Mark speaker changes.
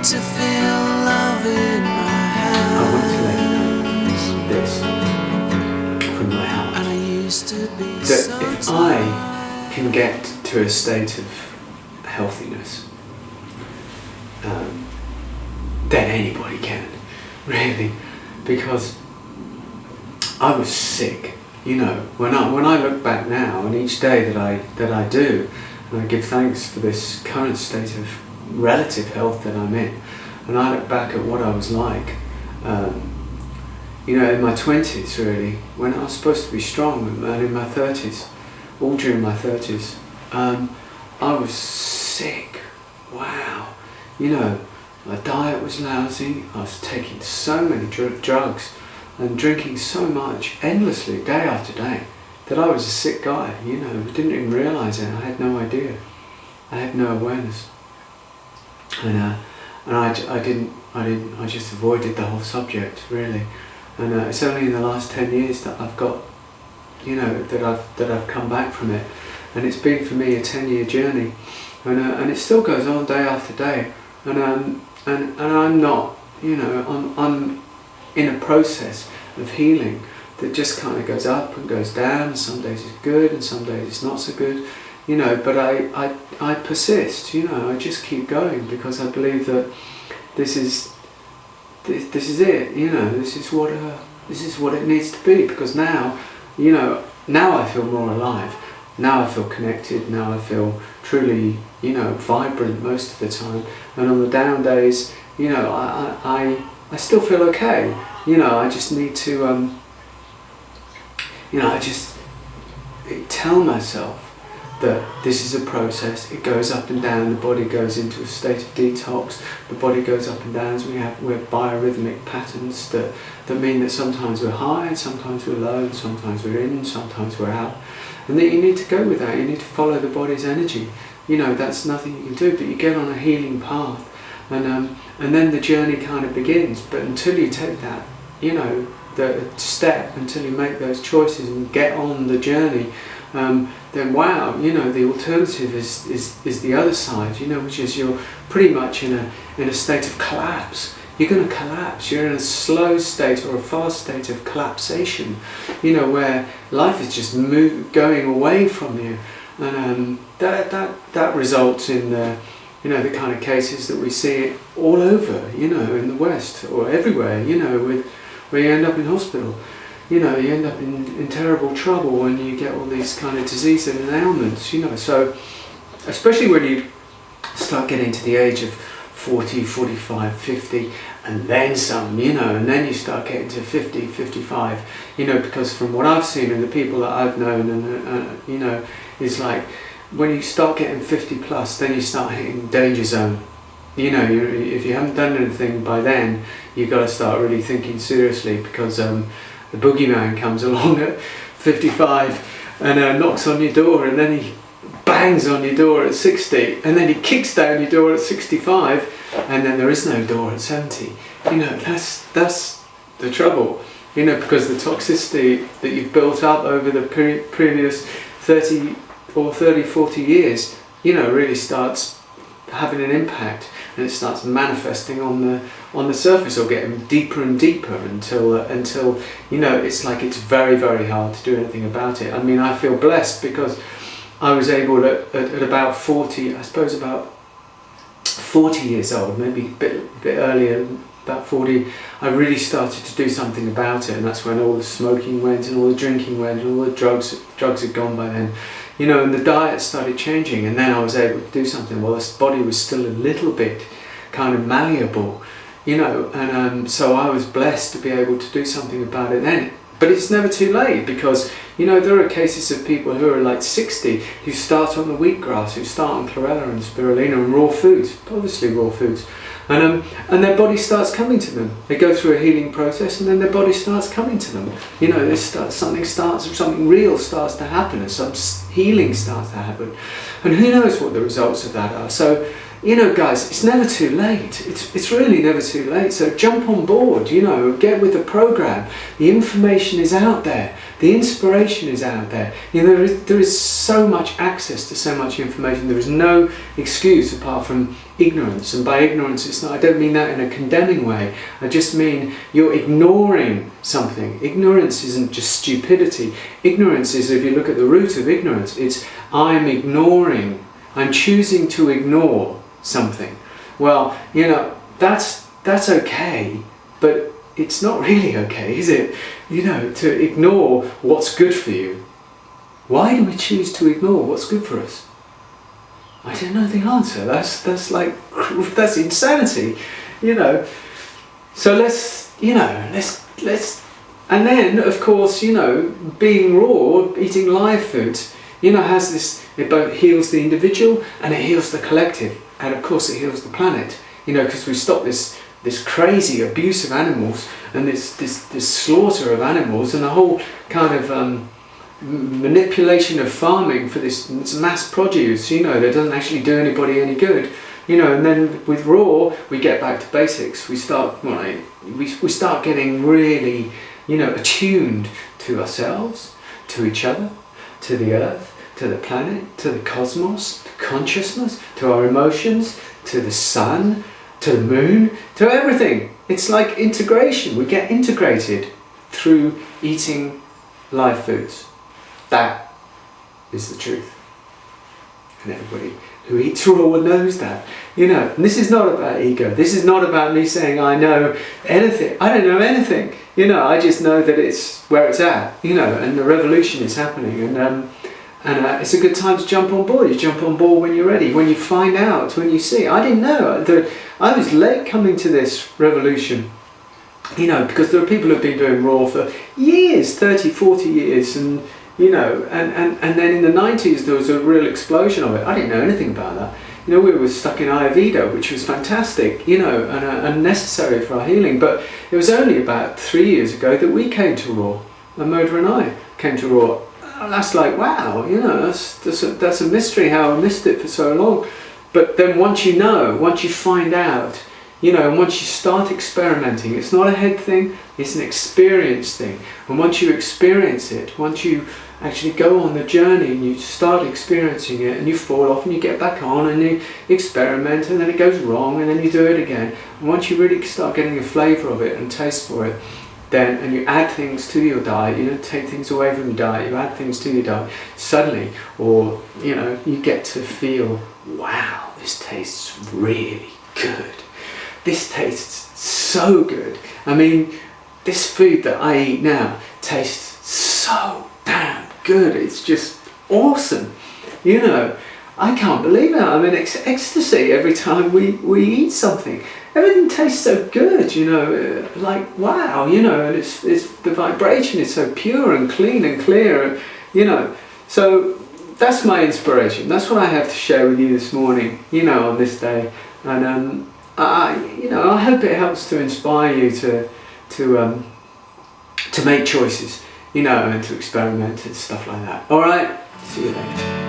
Speaker 1: to feel love in my hands.
Speaker 2: I want to let you know this from my heart.
Speaker 1: And I used to be
Speaker 2: That if I can get to a state of healthiness, then anybody can, really, because I was sick. You know, when I look back now, and each day that I do, and I give thanks for this current state of relative health that I'm in, and I look back at what I was like, you know, in my 20s really, when I was supposed to be strong, and in my 30s, all during my 30s, I was sick. Wow. You know, my diet was lousy, I was taking so many drugs and drinking so much, endlessly, day after day, that I was a sick guy, you know, didn't even realise it. I had no idea. I had no awareness. And I just avoided the whole subject, really. And it's only in the last 10 years that I've got, you know, that I've come back from it. And it's been for me a 10-year journey. And it still goes on day after day. And I'm not, you know, I'm in a process of healing that just kind of goes up and goes down. Some days it's good and some days it's not so good, you know, but I persist, you know, I just keep going because I believe that this is it, you know, this is what it needs to be, because now, you know, now I feel more alive, now I feel connected, now I feel truly, you know, vibrant most of the time, and on the down days, you know, I still feel okay, you know, I just need to, you know, I just tell myself that this is a process, it goes up and down, the body goes into a state of detox, the body goes up and down, as we're biorhythmic patterns that mean that sometimes we're high, sometimes we're low, sometimes we're in, sometimes we're out, and that you need to go with that, you need to follow the body's energy, you know, that's nothing you can do, but you get on a healing path, and then the journey kind of begins, but until you take that, you know, the step, until you make those choices and get on the journey, then wow, you know, the alternative is the other side, you know, which is you're pretty much in a state of collapse. You're going to collapse. You're in a slow state or a fast state of collapsation, you know, where life is just going away from you, and that results in you know, the kind of cases that we see all over, you know, in the West or everywhere, you know, where you end up in hospital. You know, you end up in terrible trouble when you get all these kind of diseases and ailments, you know. So, especially when you start getting to the age of 40, 45, 50, and then some, you know, and then you start getting to 50, 55, you know, because from what I've seen and the people that I've known, and you know, is like, when you start getting 50 plus, then you start hitting danger zone. You know, if you haven't done anything by then, you've got to start really thinking seriously, because the boogeyman comes along at 55 and knocks on your door, and then he bangs on your door at 60, and then he kicks down your door at 65, and then there is no door at 70. You know, that's the trouble, you know, because the toxicity that you've built up over the previous 30, 40 years, you know, really starts having an impact, and it starts manifesting on the surface, or getting deeper and deeper until you know, it's like it's very, very hard to do anything about it. I mean, I feel blessed because I was able to, at about 40, I suppose about 40 years old, maybe a bit earlier, about 40, I really started to do something about it, and that's when all the smoking went and all the drinking went and all the drugs had gone by then. You know, and the diet started changing, and then I was able to do something. Well, this body was still a little bit kind of malleable, you know, and so I was blessed to be able to do something about it then. But it's never too late, because, you know, there are cases of people who are like 60 who start on the wheatgrass, who start on chlorella and spirulina and raw foods, obviously raw foods, and their body starts coming to them. They go through a healing process, and then their body starts coming to them. You know, something real starts to happen, and some healing starts to happen, and who knows what the results of that are. So you know, guys, it's never too late. It's really never too late. So jump on board, you know, get with the program. The information is out there. The inspiration is out there. You know, there is so much access to so much information. There is no excuse apart from ignorance. And by ignorance, it's not, I don't mean that in a condemning way. I just mean you're ignoring something. Ignorance isn't just stupidity. Ignorance is, if you look at the root of ignorance, it's I'm ignoring. I'm choosing to ignore something. Well, you know, that's okay, but it's not really okay, is it? You know, to ignore what's good for you. Why do we choose to ignore what's good for us? I don't know the answer. That's like, that's insanity, you know. So let's and then of course, you know, being raw, eating live foods, you know, has this, it both heals the individual and it heals the collective, and of course it heals the planet, you know, because we stop this crazy abuse of animals and this slaughter of animals and the whole kind of manipulation of farming for this mass produce, you know, that doesn't actually do anybody any good, you know. And then with raw, we get back to basics. We start we start getting really, you know, attuned to ourselves, to each other, to the earth, to the planet, to the cosmos, to consciousness, to our emotions, to the sun, to the moon, to everything. It's like integration. We get integrated through eating live foods. That is the truth. And everybody who eats raw knows that. You know, and this is not about ego. This is not about me saying I know anything. I don't know anything. You know, I just know that it's where it's at, you know, and the revolution is happening. And it's a good time to jump on board. You jump on board when you're ready, when you find out, when you see. I didn't know. I was late coming to this revolution, you know, because there are people who have been doing raw for years, 30, 40 years, and, you know, and then in the 90s there was a real explosion of it. I didn't know anything about that. You know, we were stuck in Ayurveda, which was fantastic, you know, and necessary for our healing. But it was only about 3 years ago that we came to raw, and Moda and I came to raw. And that's like, wow, you know, that's a mystery how I missed it for so long. But then once you know, once you find out, you know, and once you start experimenting, it's not a head thing, it's an experience thing. And once you experience it, once you actually go on the journey and you start experiencing it and you fall off and you get back on and you experiment and then it goes wrong and then you do it again. And once you really start getting a flavour of it and taste for it, then, and you add things to your diet, you don't take things away from your diet, you add things to your diet, suddenly, or, you know, you get to feel, wow, this tastes really good. This tastes so good. I mean, this food that I eat now tastes so damn good. It's just awesome. You know, I can't believe it. I'm in ecstasy every time we eat something. Everything tastes so good, you know, like wow, you know, and it's the vibration is so pure and clean and clear, you know. So that's my inspiration. That's what I have to share with you this morning, you know, on this day. And you know, I hope it helps to inspire you to make choices, you know, and to experiment and stuff like that. All right, see you later.